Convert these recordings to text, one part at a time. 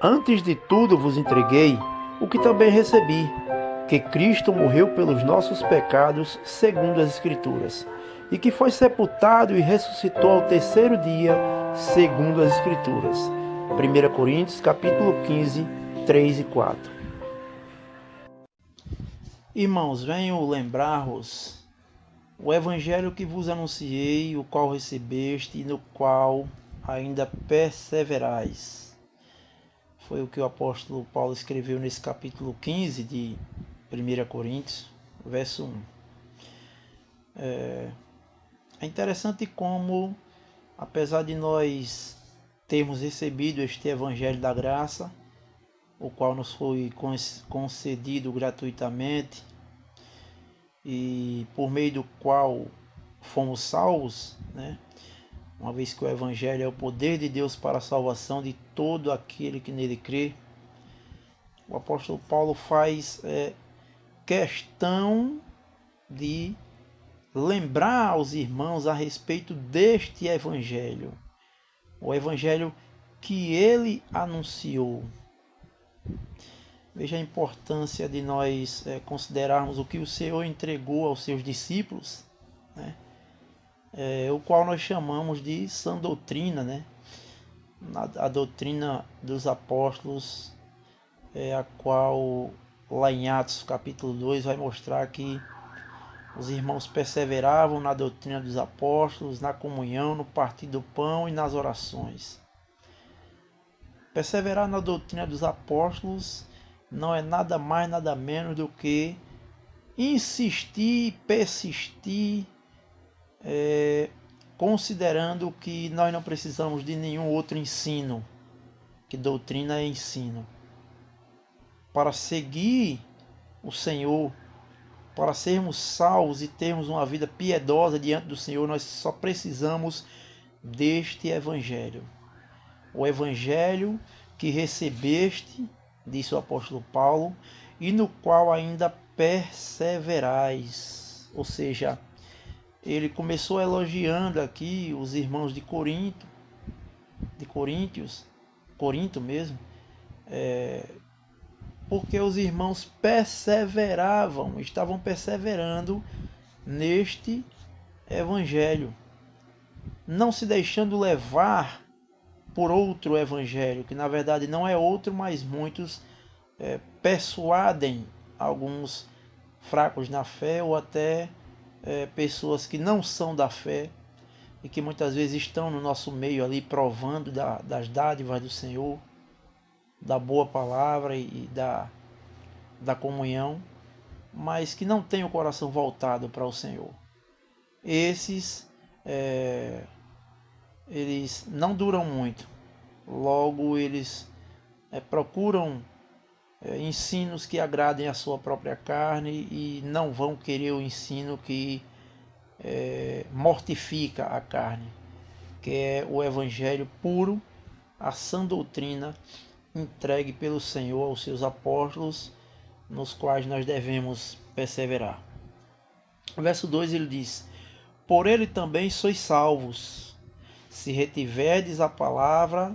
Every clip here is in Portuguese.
Antes de tudo vos entreguei o que também recebi, que Cristo morreu pelos nossos pecados, segundo as Escrituras, e que foi sepultado e ressuscitou ao terceiro dia, segundo as Escrituras. 1 Coríntios, capítulo 15, 3 e 4. Irmãos, venho lembrar-vos o evangelho que vos anunciei, o qual recebeste e no qual ainda perseverais. Foi o que o apóstolo Paulo escreveu nesse capítulo 15 de 1 Coríntios, verso 1. É interessante como, apesar de nós termos recebido este evangelho da graça, o qual nos foi concedido gratuitamente e por meio do qual fomos salvos, né? Uma vez que o Evangelho é o poder de Deus para a salvação de todo aquele que nele crê, o apóstolo Paulo faz questão de lembrar aos irmãos a respeito deste Evangelho, o Evangelho que ele anunciou. Veja a importância de nós considerarmos o que o Senhor entregou aos seus discípulos, né? O qual nós chamamos de sã doutrina, né? A doutrina dos apóstolos, a qual lá em Atos capítulo 2 vai mostrar que os irmãos perseveravam na doutrina dos apóstolos, na comunhão, no partir do pão e nas orações. Perseverar na doutrina dos apóstolos não é nada mais, nada menos do que insistir, persistir, considerando que nós não precisamos de nenhum outro ensino, que doutrina é ensino. Para seguir o Senhor, para sermos salvos e termos uma vida piedosa diante do Senhor, nós só precisamos deste Evangelho. O Evangelho que recebeste, disse o apóstolo Paulo, e no qual ainda perseverais. Ou seja, ele começou elogiando aqui os irmãos de Corinto mesmo, porque os irmãos perseveravam, estavam perseverando neste evangelho, não se deixando levar por outro evangelho, que na verdade não é outro, mas muitos persuadem alguns fracos na fé ou até pessoas que não são da fé e que muitas vezes estão no nosso meio ali provando das dádivas do Senhor, da boa palavra e da comunhão, mas que não têm o coração voltado para o Senhor. Esses eles não duram muito, logo eles procuram ensinos que agradem a sua própria carne e não vão querer o ensino que mortifica a carne, que é o evangelho puro, a sã doutrina entregue pelo Senhor aos seus apóstolos, nos quais nós devemos perseverar. Verso 2 ele diz: por ele também sois salvos, se retiverdes a palavra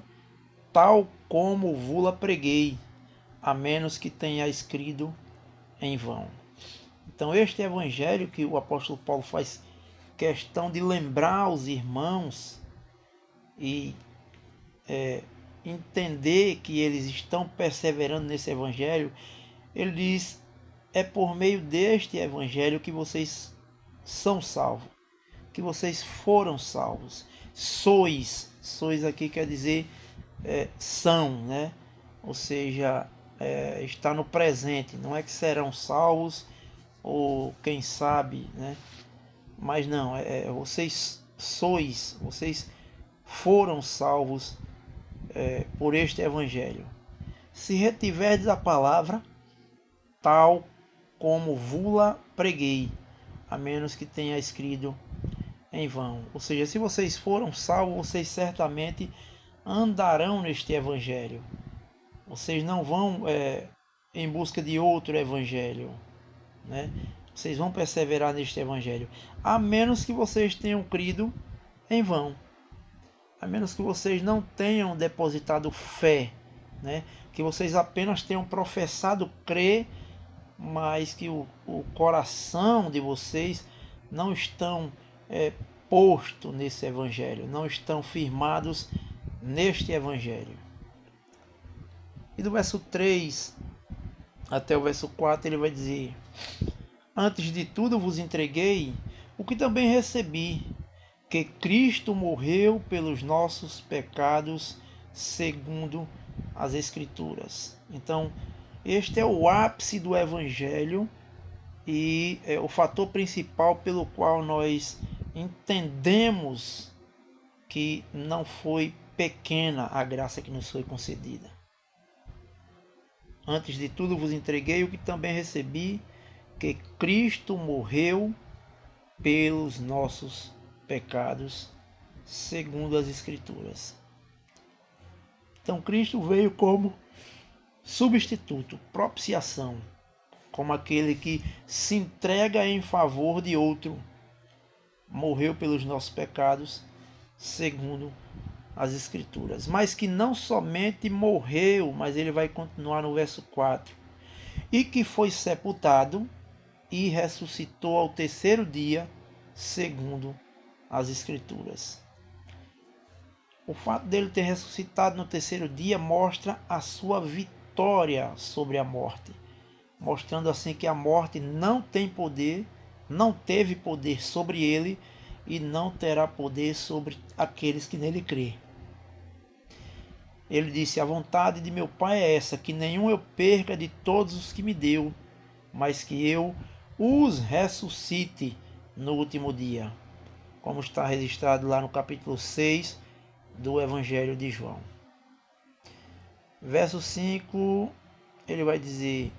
tal como vos-la preguei, a menos que tenha escrito em vão. Então este evangelho que o apóstolo Paulo faz questão de lembrar aos irmãos e entender que eles estão perseverando nesse evangelho, ele diz: é por meio deste evangelho que vocês são salvos, que vocês foram salvos. Sois aqui quer dizer são, né? Ou seja, está no presente, não é que serão salvos ou quem sabe, né? Mas não, vocês foram salvos por este evangelho. Se retiverdes a palavra tal como vos-la preguei, a menos que tenha escrito em vão. Ou seja, se vocês foram salvos, vocês certamente andarão neste evangelho. Vocês não vão em busca de outro evangelho, né? Vocês vão perseverar neste evangelho, a menos que vocês tenham crido em vão, a menos que vocês não tenham depositado fé né? Que vocês apenas tenham professado crer, mas que o coração de vocês não estão posto nesse evangelho, não estão firmados neste evangelho. E do verso 3 até o verso 4 ele vai dizer: antes de tudo vos entreguei o que também recebi, que Cristo morreu pelos nossos pecados segundo as Escrituras. Então, este é o ápice do Evangelho e é o fator principal pelo qual nós entendemos que não foi pequena a graça que nos foi concedida. Antes de tudo vos entreguei o que também recebi, que Cristo morreu pelos nossos pecados, segundo as Escrituras. Então Cristo veio como substituto, propiciação, como aquele que se entrega em favor de outro. Morreu pelos nossos pecados, segundo as Escrituras. Mas que não somente morreu, mas ele vai continuar no verso 4. E que foi sepultado e ressuscitou ao terceiro dia, segundo as Escrituras. O fato dele ter ressuscitado no terceiro dia mostra a sua vitória sobre a morte, mostrando assim que a morte não tem poder, não teve poder sobre ele e não terá poder sobre aqueles que nele crê. Ele disse: a vontade de meu Pai é essa, que nenhum eu perca de todos os que me deu, mas que eu os ressuscite no último dia, como está registrado lá no capítulo 6 do Evangelho de João. Verso 5, ele vai dizer: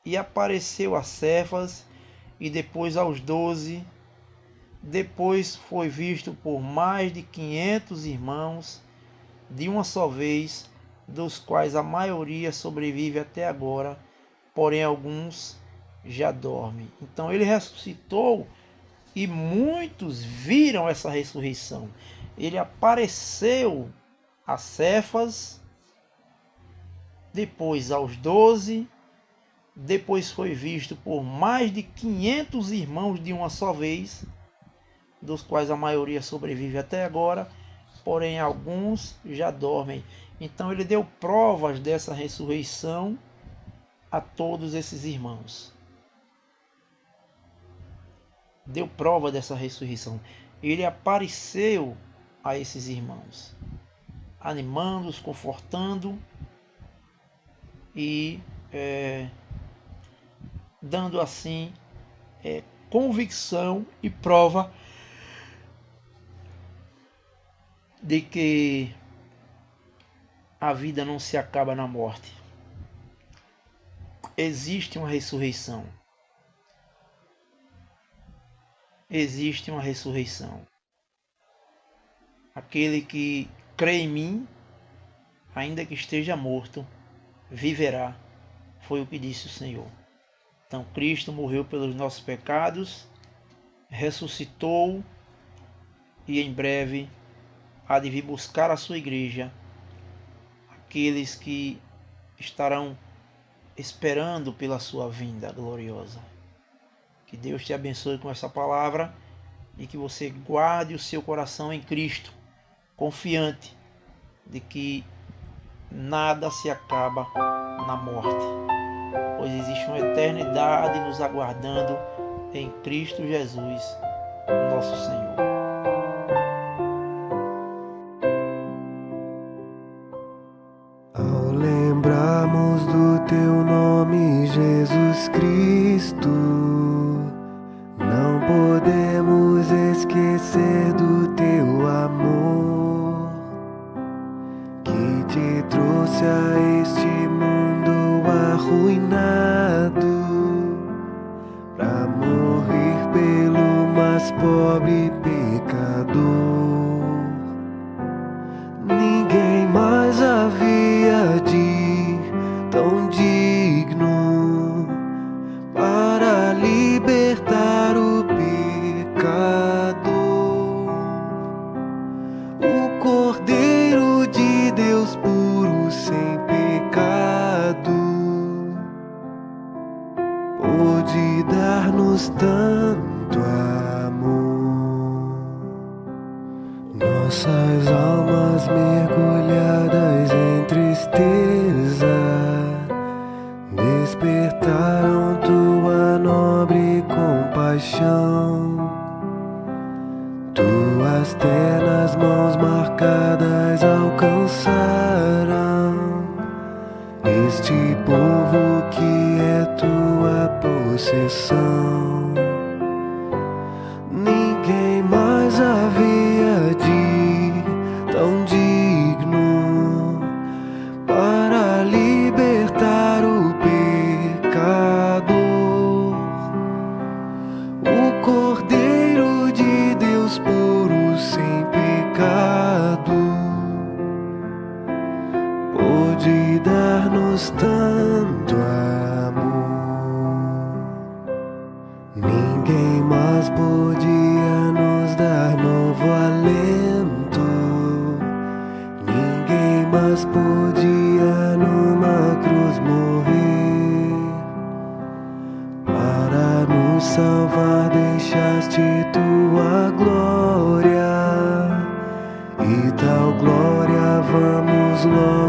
e apareceu a Cefas, e depois aos 12, depois foi visto por mais de 500 irmãos, de uma só vez, dos quais a maioria sobrevive até agora, porém alguns já dormem. Então ele ressuscitou e muitos viram essa ressurreição. Ele apareceu a Cefas, depois aos 12, depois foi visto por mais de 500 irmãos de uma só vez, dos quais a maioria sobrevive até agora, porém alguns já dormem. Então ele deu provas dessa ressurreição a todos esses irmãos. Deu prova dessa ressurreição. Ele apareceu a esses irmãos, animando-os, confortando e dando assim convicção e prova de que a vida não se acaba na morte. Existe uma ressurreição. Existe uma ressurreição. Aquele que crê em mim, ainda que esteja morto, viverá. Foi o que disse o Senhor. Então Cristo morreu pelos nossos pecados, ressuscitou e em breve há de vir buscar a sua igreja, aqueles que estarão esperando pela sua vinda gloriosa. Que Deus te abençoe com essa palavra e que você guarde o seu coração em Cristo, confiante de que nada se acaba na morte, pois existe uma eternidade nos aguardando em Cristo Jesus, nosso Senhor. Ao lembrarmos do teu nome, Jesus Cristo, não podemos esquecer do teu amor, que te trouxe a este mundo arruinado, pra morrer pelo mais pobre pecador. Ninguém mais havia de tão digno para libertar o pecador. O Cordeiro de Deus puro, alcançarão este povo que é tua possessão. Ninguém mais havia de tão digno para libertar o pecador. O Cordeiro de Deus puro sem pecado pôde dar-nos tanto amor. Ninguém mais podia nos dar novo alento. Ninguém mais podia numa cruz morrer. Para nos salvar deixaste tua glória, e tal glória vamos logo